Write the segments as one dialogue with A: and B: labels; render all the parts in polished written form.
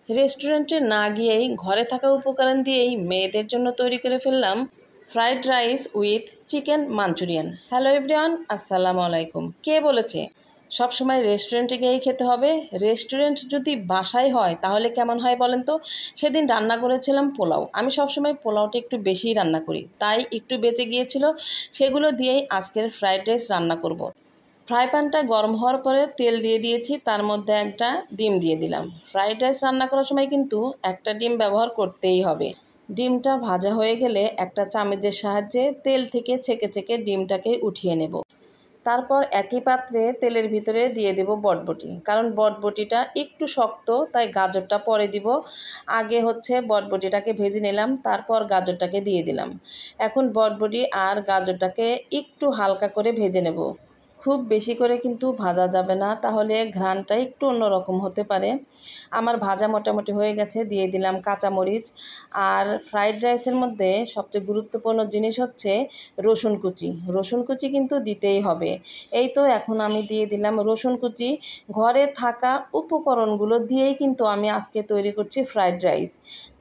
A: রেস্টুরেন্টে না গিয়েই ঘরে থাকা উপকরণ দিয়েই মেয়েদের জন্য তৈরি করে ফেললাম fried rice with chicken Manchurian. Hello everyone, আসসালামু আলাইকুম। কে বলেছে সবসময় রেস্টুরেন্টে গিয়েই খেতে হবে? রেস্টুরেন্ট যদি বাসায় হয় তাহলে কেমন হয় বলেন তো? সেদিন রান্না করেছিলাম পোলাও। আমি সবসময় পোলাওটা একটু বেশিই রান্না করি, তাই একটু বেঁচে গিয়েছিল, সেগুলো দিয়েই আজকের ফ্রাইড রাইস রান্না করব। ফ্রাই প্যানটা গরম হওয়ার পরে তেল দিয়ে দিয়েছি, তার মধ্যে একটা ডিম দিয়ে দিলাম। ফ্রাইড রাইস রান্না করার সময় কিন্তু একটা ডিম ব্যবহার করতেই হবে। ডিমটা ভাজা হয়ে গেলে একটা চামচের সাহায্যে তেল থেকে ছেঁকে ছেঁকে ডিমটাকে উঠিয়ে নেব। তারপর একই পাত্রে তেলের ভিতরে দিয়ে দেব বটবটি, কারণ বটবটিটা একটু শক্ত, তাই গাজরটা পরে দিব। আগে বটবটিটাকে ভেজে নিলাম, তারপর গাজরটাকে দিয়ে দিলাম। এখন বটবটি আর গাজরটাকে একটু হালকা করে ভেজে নেব। খুব বেশি করে কিন্তু ভাজা যাবে না, তাহলে ঘ্রাণটা একটু অন্যরকম হতে পারে। আমার ভাজা মোটামুটি হয়ে গেছে, দিয়ে দিলাম কাঁচামরিচ। আর ফ্রাইড রাইসের মধ্যে সবচেয়ে গুরুত্বপূর্ণ জিনিস হচ্ছে রসুন কুচি। রসুন কুচি কিন্তু দিতেই হবে। এই তো এখন আমি দিয়ে দিলাম রসুন কুচি। ঘরে থাকা উপকরণগুলো দিয়েই কিন্তু আমি আজকে তৈরি করছি ফ্রাইড রাইস।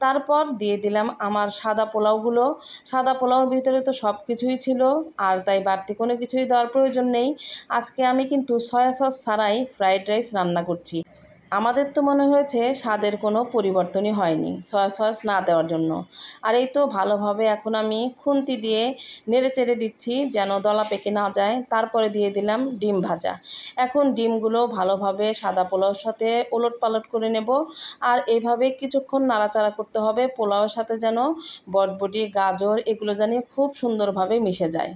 A: তারপর দিয়ে দিলাম আমার সাদা পোলাওগুলো। সাদা পোলাওর ভিতরে তো সব কিছুই ছিল, আর তাই বাড়তি কোনো কিছুই দেওয়ার প্রয়োজন নেই। আজকে আমি কিন্তু সয়া সস ছাড়াই ফ্রাইড রাইস রান্না করছি। আমাদের তো মনে হয়েছে স্বাদের কোনো পরিবর্তনই হয়নি সয়া সস না দেওয়ার জন্য। আর এই তো ভালোভাবে এখন আমি খুন্তি দিয়ে নেড়ে চেড়ে দিচ্ছি যেন দলা পেকে না যায়। তারপরে দিয়ে দিলাম ডিম ভাজা। এখন ডিমগুলো ভালোভাবে সাদা পোলাওর সাথে ওলট পালট করে নেব। আর এইভাবে কিছুক্ষণ নাড়াচাড়া করতে হবে পোলাওয়ের সাথে, যেন বটবটি গাজর এগুলো যেন খুব সুন্দরভাবে মিশে যায়।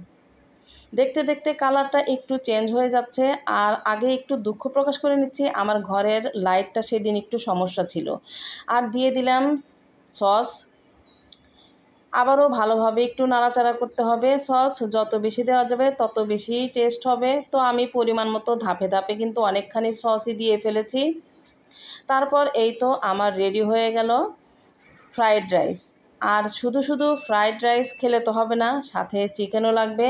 A: দেখতে দেখতে কালারটা একটু চেঞ্জ হয়ে যাচ্ছে। আর আগে একটু দুঃখ প্রকাশ করে নিচ্ছি, আমার ঘরের লাইটটা সেদিন একটু সমস্যা ছিল। আর দিয়ে দিলাম সস। আবারও ভালোভাবে একটু নাড়াচাড়া করতে হবে। সস যত বেশি দেওয়া যাবে তত বেশি টেস্ট হবে। তো আমি পরিমাণ মতো ধাপে ধাপে কিন্তু অনেকখানি সসই দিয়ে ফেলেছি। তারপর এই তো আমার রেডি হয়ে গেল ফ্রাইড রাইস। আর শুধু শুধু ফ্রাইড রাইস খেলে তো হবে না, সাথে চিকেনও লাগবে।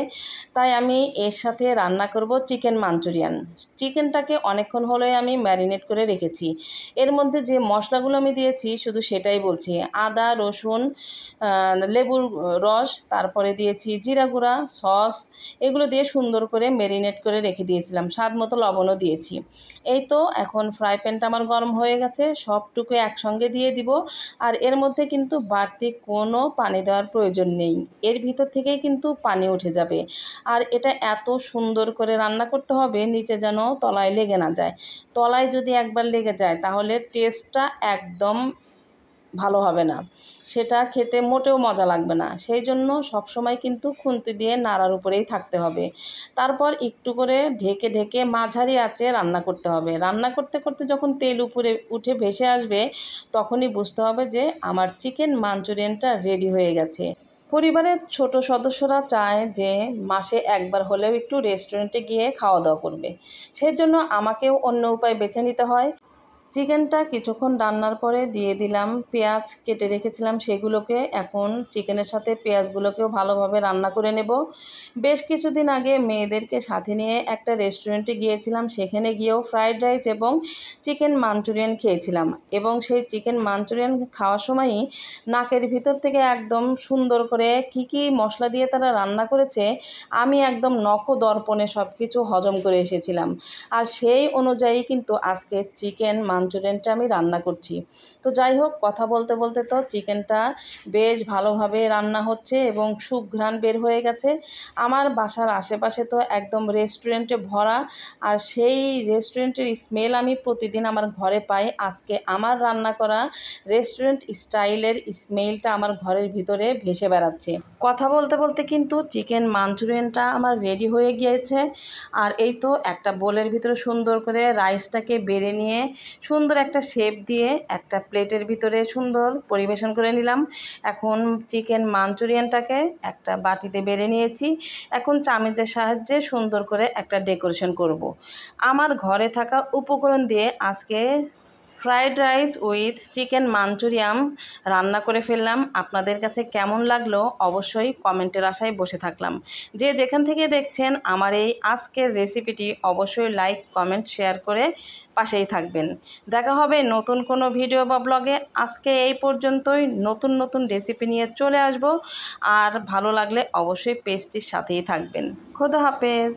A: তাই আমি এর সাথে রান্না করব চিকেন মাঞ্চুরিয়ান। চিকেনটাকে অনেকক্ষণ হলে আমি ম্যারিনেট করে রেখেছি। এর মধ্যে যে মশলাগুলো আমি দিয়েছি শুধু সেটাই বলছি। আদা, রসুন, লেবুর রস, তারপরে দিয়েছি জিরা গুঁড়া, সস, এগুলো দিয়ে সুন্দর করে ম্যারিনেট করে রেখে দিয়েছিলাম। স্বাদ মতো লবণও দিয়েছি। এই তো এখন ফ্রাই প্যানটা আমার গরম হয়ে গেছে, সবটুকু একসঙ্গে দিয়ে দিব। আর এর মধ্যে কিন্তু বাড়তি কোনো পানি দেওয়ার প্রয়োজন নেই, এর ভিতর থেকেই কিন্তু পানি উঠে যাবে। আর এটা এত সুন্দর করে রান্না করতে হবে নিচে যেন তলায় লেগে না যায়। তলায় যদি একবার লেগে যায় তাহলে টেস্টটা একদম ভালো হবে না, সেটা খেতে মোটেও মজা লাগবে না। সেই জন্য সবসময় কিন্তু খুন্তি দিয়ে নাড়ার উপরেই থাকতে হবে। তারপর একটু করে ঢেকে ঢেকে মাঝারি আঁচে রান্না করতে হবে। রান্না করতে করতে যখন তেল উপরে উঠে ভেসে আসবে তখনই বুঝতে হবে যে আমার চিকেন মাঞ্চুরিয়ানটা রেডি হয়ে গেছে। পরিবারের ছোট সদস্যরা চায় যে মাসে একবার হলেও একটু রেস্টুরেন্টে গিয়ে খাওয়া দাওয়া করবে। সেই জন্য আমাকেও অন্য উপায় বেছে নিতে হয়। চিকেনটা কিছুক্ষণ রান্নার পরে দিয়ে দিলাম পেঁয়াজ কেটে রেখেছিলাম সেগুলোকে। এখন চিকেনের সাথে পেঁয়াজগুলোকেও ভালোভাবে রান্না করে নেব। বেশ কিছুদিন আগে মেয়েদেরকে সাথে নিয়ে একটা রেস্টুরেন্টে গিয়েছিলাম, সেখানে গিয়েও ফ্রাইড রাইস এবং চিকেন মাঞ্চুরিয়ান খেয়েছিলাম। এবং সেই চিকেন মাঞ্চুরিয়ান খাওয়ার সময়ই নাকের ভিতর থেকে একদম সুন্দর করে কী কী মশলা দিয়ে তারা রান্না করেছে, আমি একদম নখদর্পণে সব কিছু হজম করে এসেছিলাম। আর সেই অনুযায়ী কিন্তু আজকে চিকেন মাঞ্চুরিয়ানটা আমি রান্না করছি। তো যাই হোক, কথা বলতে বলতে তো চিকেনটা বেশ ভালোভাবে রান্না হচ্ছে এবং সুঘ্রাণ বের হয়ে গেছে। আমার বাসার আশেপাশে তো একদম রেস্টুরেন্টে ভরা, আর সেই রেস্টুরেন্টের স্মেল আমি প্রতিদিন আমার ঘরে পাই। আজকে আমার রান্না করা রেস্টুরেন্ট স্টাইলের স্মেলটা আমার ঘরের ভিতরে ভেসে বেড়াচ্ছে। কথা বলতে বলতে কিন্তু চিকেন মাঞ্চুরিয়ানটা আমার রেডি হয়ে গিয়েছে। আর এই তো একটা বোলের ভিতরে সুন্দর করে রাইসটাকে বেড়ে নিয়ে সুন্দর একটা শেপ দিয়ে একটা প্লেটের ভিতরে সুন্দর পরিবেশন করে নিলাম। এখন চিকেন মাঞ্চুরিয়ানটাকে একটা বাটিতে বেড়ে নিয়েছি। এখন চামচের সাহায্যে সুন্দর করে একটা ডেকোরেশন করব। আমার ঘরে থাকা উপকরণ দিয়ে আজকে fried rice with chicken Manchurian রান্না করে ফেললাম। আপনাদের কাছে কেমন লাগলো অবশ্যই কমেন্টের আশায় বসে থাকলাম। যে যেখান থেকে দেখছেন আমার এই আজকের রেসিপিটি অবশ্যই লাইক কমেন্ট শেয়ার করে পাশেই থাকবেন। দেখা হবে নতুন কোনো ভিডিও বা ব্লগে। আজকে এই পর্যন্তই। নতুন নতুন রেসিপি নিয়ে চলে আসব। আর ভালো লাগলে অবশ্যই পেজটির সাথেই থাকবেন। খোদা হাফেজ।